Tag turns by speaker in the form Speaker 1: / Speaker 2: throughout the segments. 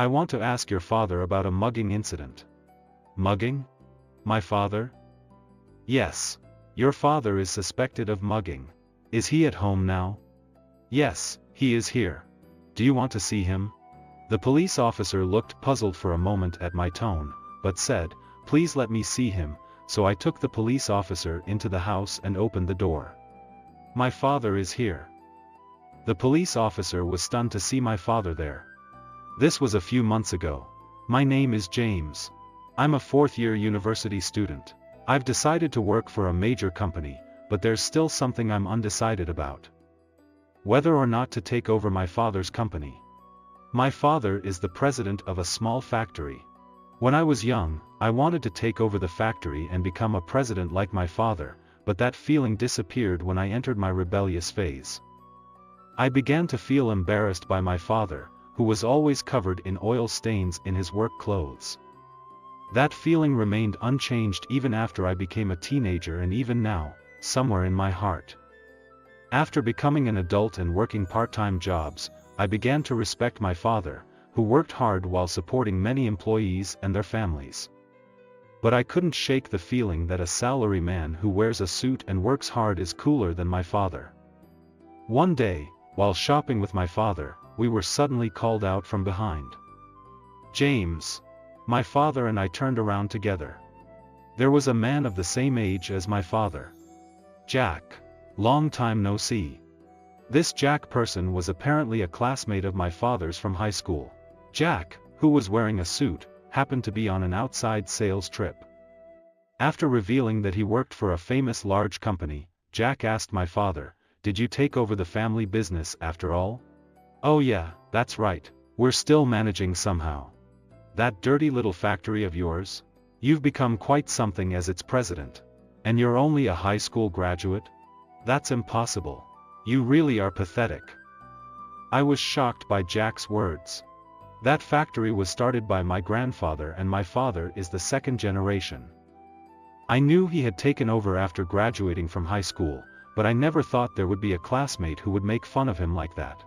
Speaker 1: I want to ask your father about a mugging incident. Mugging? My father? Yes. Your father is suspected of mugging. Is he at home now? Yes, he is here. Do you want to see him? The police officer looked puzzled for a moment at my tone, but said, "Please let me see him," so I took the police officer into the house and opened the door. My father is here. The police officer was stunned to see my father there. This was a few months ago. My name is James. I'm a fourth-year university student. I've decided to work for a major company, but there's still something I'm undecided about. Whether or not to take over my father's company. My father is the president of a small factory. When I was young, I wanted to take over the factory and become a president like my father, but that feeling disappeared when I entered my rebellious phase. I began to feel embarrassed by my father, who was always covered in oil stains in his work clothes. That feeling remained unchanged even after I became a teenager and even now, somewhere in my heart. After becoming an adult and working part-time jobs, I began to respect my father, who worked hard while supporting many employees and their families. But I couldn't shake the feeling that a salaryman who wears a suit and works hard is cooler than my father. One day, while shopping with my father, we were suddenly called out from behind. James. My father and I turned around together. There was a man of the same age as my father. Jack. Long time no see. This Jack person was apparently a classmate of my father's from high school. Jack, who was wearing a suit, happened to be on an outside sales trip. After revealing that he worked for a famous large company, Jack asked my father, "Did you take over the family business after all?" "Oh yeah, that's right. We're still managing somehow." "That dirty little factory of yours? You've become quite something as its president. And you're only a high school graduate? That's impossible. You really are pathetic." I was shocked by Jack's words. That factory was started by my grandfather and my father is the second generation. I knew he had taken over after graduating from high school, but I never thought there would be a classmate who would make fun of him like that.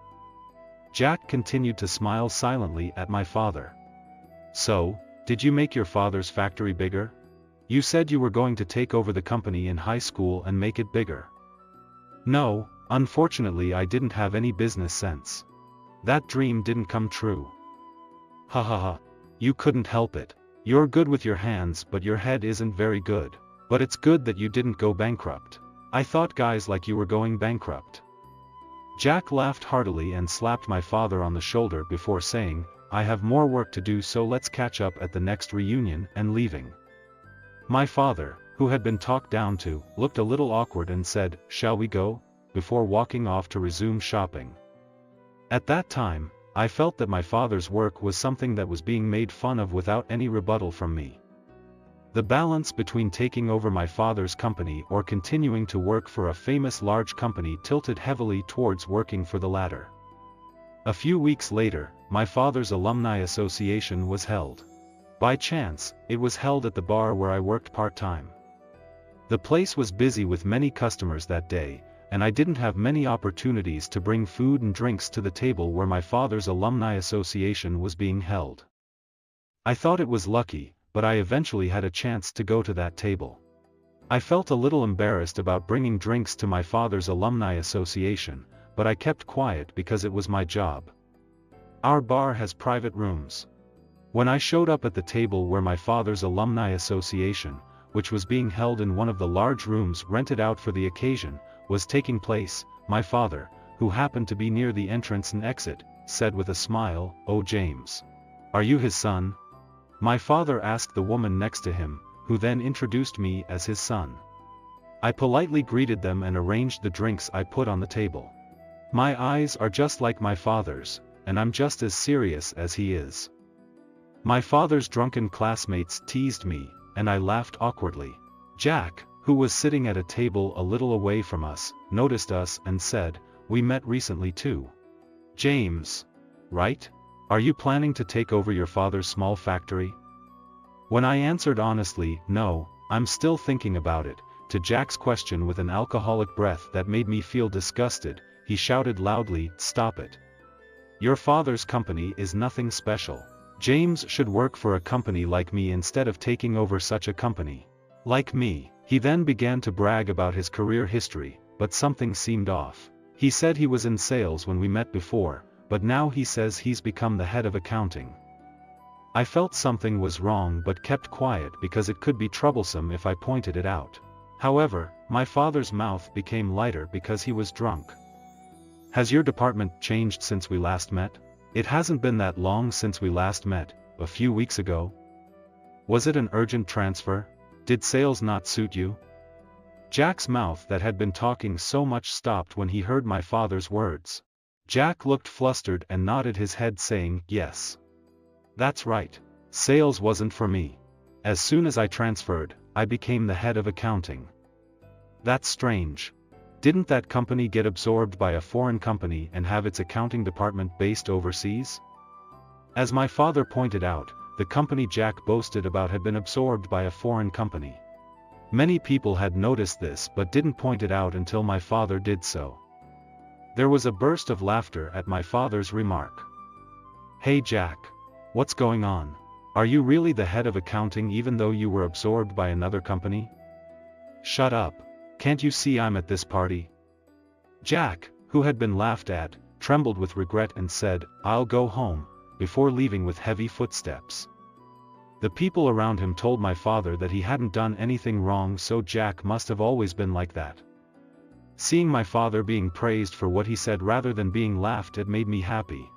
Speaker 1: Jack continued to smile silently at my father. "So, did you make your father's factory bigger? You said you were going to take over the company in high school and make it bigger." "No, unfortunately I didn't have any business sense. That dream didn't come true." "Ha ha ha. You couldn't help it. You're good with your hands but your head isn't very good. But it's good that you didn't go bankrupt. I thought guys like you were going bankrupt." Jack laughed heartily and slapped my father on the shoulder before saying, "I have more work to do, so let's catch up at the next reunion," and leaving. My father, who had been talked down to, looked a little awkward and said, "Shall we go?" before walking off to resume shopping. At that time, I felt that my father's work was something that was being made fun of without any rebuttal from me. The balance between taking over my father's company or continuing to work for a famous large company tilted heavily towards working for the latter. A few weeks later, my father's alumni association was held. By chance, it was held at the bar where I worked part-time. The place was busy with many customers that day, and I didn't have many opportunities to bring food and drinks to the table where my father's alumni association was being held. I thought it was lucky, but I eventually had a chance to go to that table. I felt a little embarrassed about bringing drinks to my father's alumni association, but I kept quiet because it was my job. Our bar has private rooms. When I showed up at the table where my father's alumni association, which was being held in one of the large rooms rented out for the occasion, was taking place, my father, who happened to be near the entrance and exit, said with a smile, "Oh James. Are you his son?" My father asked the woman next to him, who then introduced me as his son. I politely greeted them and arranged the drinks I put on the table. My eyes are just like my father's, and I'm just as serious as he is. My father's drunken classmates teased me, and I laughed awkwardly. Jack, who was sitting at a table a little away from us, noticed us and said, "We met recently too. James. Right? Are you planning to take over your father's small factory?" When I answered honestly, "No, I'm still thinking about it," to Jack's question with an alcoholic breath that made me feel disgusted, he shouted loudly, "Stop it. Your father's company is nothing special. James should work for a company like me instead of taking over such a company. Like me. He then began to brag about his career history, but something seemed off. He said he was in sales when we met before, but now he says he's become the head of accounting. I felt something was wrong but kept quiet because it could be troublesome if I pointed it out. However, my father's mouth became lighter because he was drunk. Has your department changed since we last met? It hasn't been that long since we last met, a few weeks ago. Was it an urgent transfer? Did sales not suit you? Jack's mouth that had been talking so much stopped when he heard my father's words. Jack looked flustered and nodded his head saying, yes. That's right. Sales wasn't for me. As soon as I transferred, I became the head of accounting. That's strange. Didn't that company get absorbed by a foreign company and have its accounting department based overseas? As my father pointed out, the company Jack boasted about had been absorbed by a foreign company. Many people had noticed this but didn't point it out until my father did so. There was a burst of laughter at my father's remark. Hey Jack. What's going on? Are you really the head of accounting even though you were absorbed by another company? Shut up. Can't you see I'm at this party? Jack, who had been laughed at, trembled with regret and said, I'll go home, before leaving with heavy footsteps. The people around him told my father that he hadn't done anything wrong, so Jack must have always been like that. Seeing my father being praised for what he said rather than being laughed at made me happy.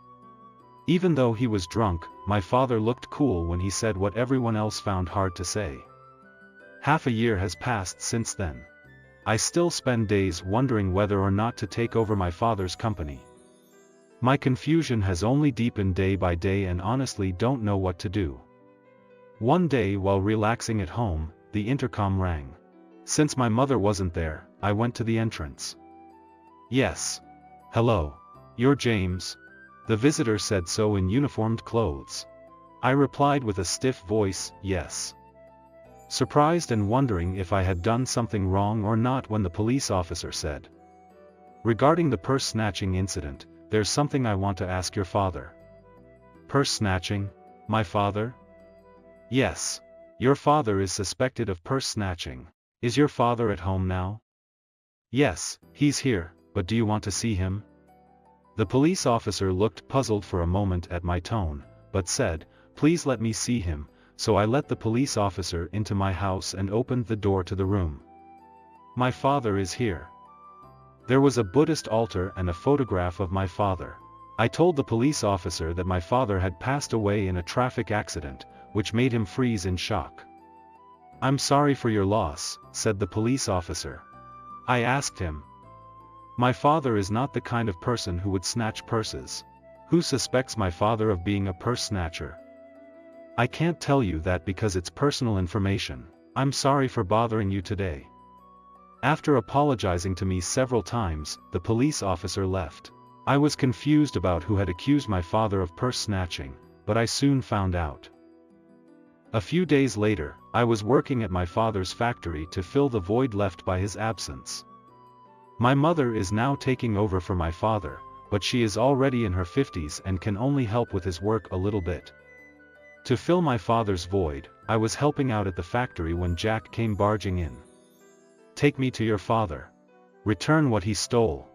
Speaker 1: Even though he was drunk, my father looked cool when he said what everyone else found hard to say. Half a year has passed since then. I still spend days wondering whether or not to take over my father's company. My confusion has only deepened day by day and honestly don't know what to do. One day while relaxing at home, the intercom rang. Since my mother wasn't there, I went to the entrance. Yes. Hello. You're James? The visitor said so in uniformed clothes. I replied with a stiff voice, yes. Surprised and wondering if I had done something wrong or not when the police officer said, regarding the purse snatching incident, there's something I want to ask your father. Purse snatching? My father? Yes. Your father is suspected of purse snatching. Is your father at home now? Yes, he's here, but do you want to see him? The police officer looked puzzled for a moment at my tone, but said, please let me see him, so I let the police officer into my house and opened the door to the room. My father is here. There was a Buddhist altar and a photograph of my father. I told the police officer that my father had passed away in a traffic accident, which made him freeze in shock. I'm sorry for your loss, said the police officer. I asked him. My father is not the kind of person who would snatch purses. Who suspects my father of being a purse snatcher? I can't tell you that because it's personal information. I'm sorry for bothering you today. After apologizing to me several times, the police officer left. I was confused about who had accused my father of purse snatching, but I soon found out. A few days later, I was working at my father's factory to fill the void left by his absence. My mother is now taking over for my father, but she is already in her 50s and can only help with his work a little bit. To fill my father's void, I was helping out at the factory when Jack came barging in. Take me to your father. Return what he stole.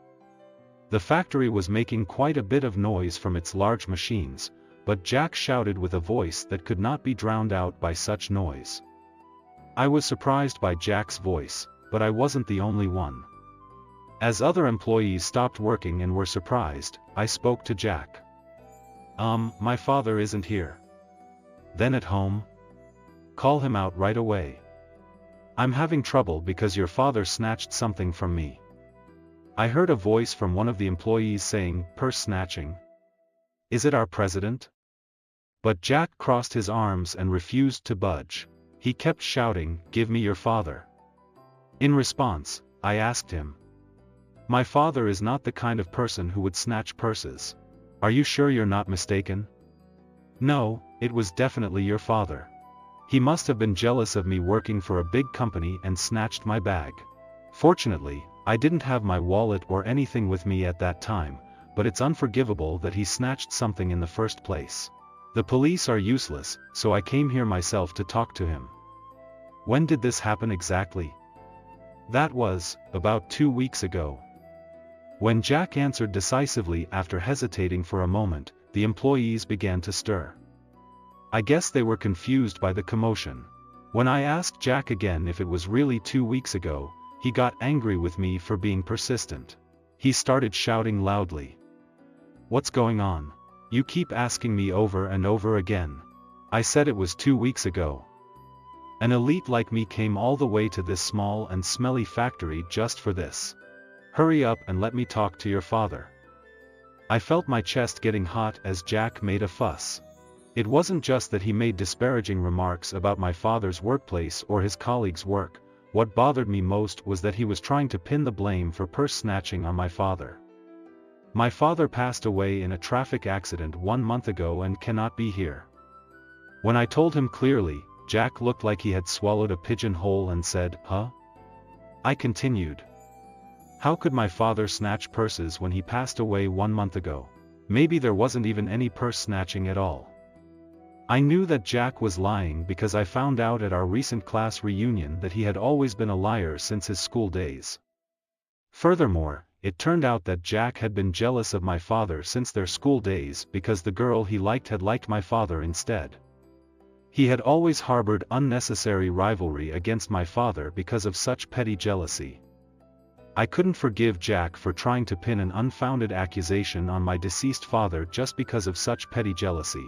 Speaker 1: The factory was making quite a bit of noise from its large machines, but Jack shouted with a voice that could not be drowned out by such noise. I was surprised by Jack's voice, but I wasn't the only one. As other employees stopped working and were surprised, I spoke to Jack. My father isn't here. Then at home? Call him out right away. I'm having trouble because your father snatched something from me. I heard a voice from one of the employees saying, purse snatching? Is it our president? But Jack crossed his arms and refused to budge. He kept shouting, give me your father. In response, I asked him. My father is not the kind of person who would snatch purses. Are you sure you're not mistaken? No, it was definitely your father. He must have been jealous of me working for a big company and snatched my bag. Fortunately, I didn't have my wallet or anything with me at that time, but it's unforgivable that he snatched something in the first place. The police are useless, so I came here myself to talk to him. When did this happen exactly? That was, about 2 weeks ago. When Jack answered decisively after hesitating for a moment, the employees began to stir. I guess they were confused by the commotion. When I asked Jack again if it was really 2 weeks ago, he got angry with me for being persistent. He started shouting loudly. "What's going on? You keep asking me over and over again. I said it was 2 weeks ago. An elite like me came all the way to this small and smelly factory just for this. Hurry up and let me talk to your father." I felt my chest getting hot as Jack made a fuss. It wasn't just that he made disparaging remarks about my father's workplace or his colleagues' work. What bothered me most was that he was trying to pin the blame for purse snatching on my father. My father passed away in a traffic accident 1 month ago and cannot be here. When I told him clearly, Jack looked like he had swallowed a pigeon whole and said, "Huh?" I continued. "How could my father snatch purses when he passed away 1 month ago? Maybe there wasn't even any purse snatching at all." I knew that Jack was lying because I found out at our recent class reunion that he had always been a liar since his school days. Furthermore, it turned out that Jack had been jealous of my father since their school days because the girl he liked had liked my father instead. He had always harbored unnecessary rivalry against my father because of such petty jealousy. I couldn't forgive Jack for trying to pin an unfounded accusation on my deceased father just because of such petty jealousy.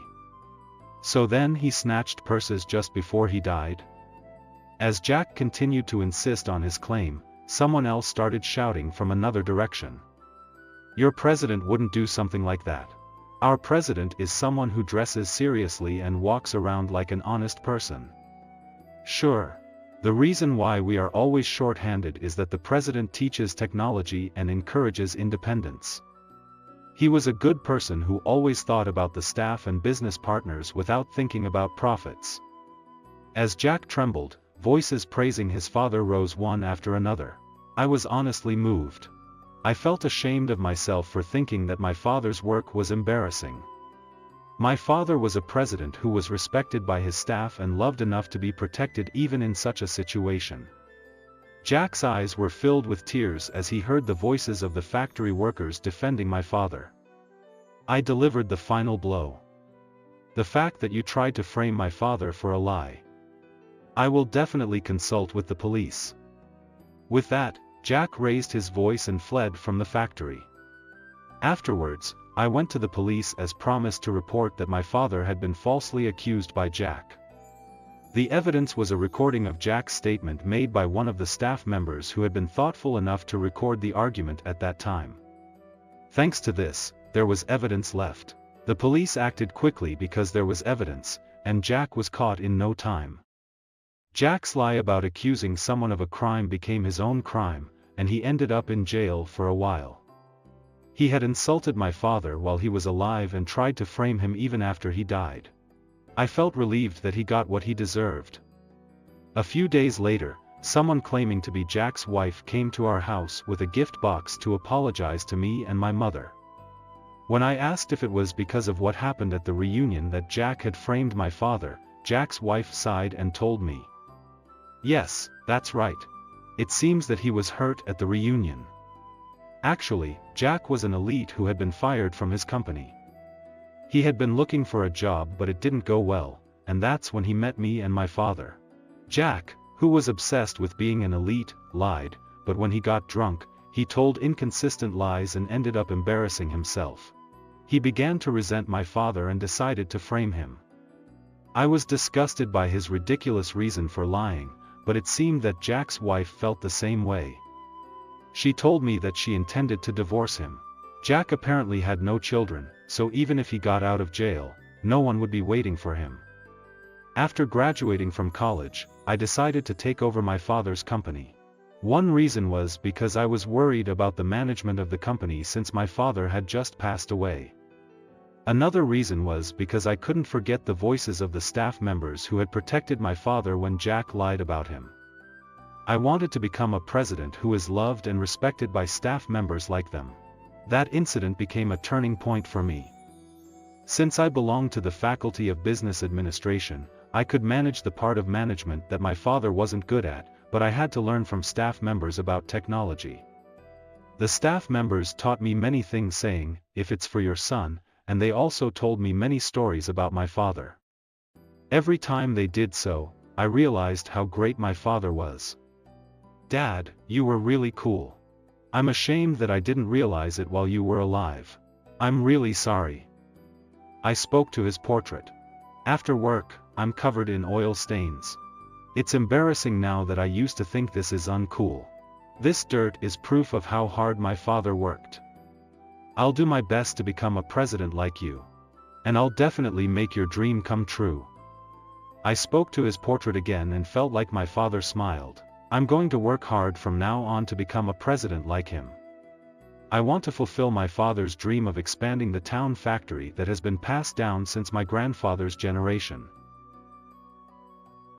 Speaker 1: So then he snatched purses just before he died? As Jack continued to insist on his claim, someone else started shouting from another direction. "Your president wouldn't do something like that. Our president is someone who dresses seriously and walks around like an honest person." Sure. The reason why we are always short-handed is that the president teaches technology and encourages independence. He was a good person who always thought about the staff and business partners without thinking about profits. As Jack trembled, voices praising his father rose one after another. I was honestly moved. I felt ashamed of myself for thinking that my father's work was embarrassing. My father was a president who was respected by his staff and loved enough to be protected even in such a situation. Jack's eyes were filled with tears as he heard the voices of the factory workers defending my father. I delivered the final blow. "The fact that you tried to frame my father for a lie. I will definitely consult with the police." With that, Jack raised his voice and fled from the factory. Afterwards, I went to the police as promised to report that my father had been falsely accused by Jack. The evidence was a recording of Jack's statement made by one of the staff members who had been thoughtful enough to record the argument at that time. Thanks to this, there was evidence left. The police acted quickly because there was evidence, and Jack was caught in no time. Jack's lie about accusing someone of a crime became his own crime, and he ended up in jail for a while. He had insulted my father while he was alive and tried to frame him even after he died. I felt relieved that he got what he deserved. A few days later, someone claiming to be Jack's wife came to our house with a gift box to apologize to me and my mother. When I asked if it was because of what happened at the reunion that Jack had framed my father, Jack's wife sighed and told me, "Yes, that's right. It seems that he was hurt at the reunion." Actually, Jack was an elite who had been fired from his company. He had been looking for a job but it didn't go well, and that's when he met me and my father. Jack, who was obsessed with being an elite, lied, but when he got drunk, he told inconsistent lies and ended up embarrassing himself. He began to resent my father and decided to frame him. I was disgusted by his ridiculous reason for lying, but it seemed that Jack's wife felt the same way. She told me that she intended to divorce him. Jack apparently had no children, so even if he got out of jail, no one would be waiting for him. After graduating from college, I decided to take over my father's company. One reason was because I was worried about the management of the company since my father had just passed away. Another reason was because I couldn't forget the voices of the staff members who had protected my father when Jack lied about him. I wanted to become a president who is loved and respected by staff members like them. That incident became a turning point for me. Since I belonged to the Faculty of Business Administration, I could manage the part of management that my father wasn't good at, but I had to learn from staff members about technology. The staff members taught me many things saying, if it's for your son, and they also told me many stories about my father. Every time they did so, I realized how great my father was. Dad, you were really cool. I'm ashamed that I didn't realize it while you were alive. I'm really sorry. I spoke to his portrait. After work, I'm covered in oil stains. It's embarrassing now that I used to think this is uncool. This dirt is proof of how hard my father worked. I'll do my best to become a president like you. And I'll definitely make your dream come true. I spoke to his portrait again and felt like my father smiled. I'm going to work hard from now on to become a president like him. I want to fulfill my father's dream of expanding the town factory that has been passed down since my grandfather's generation.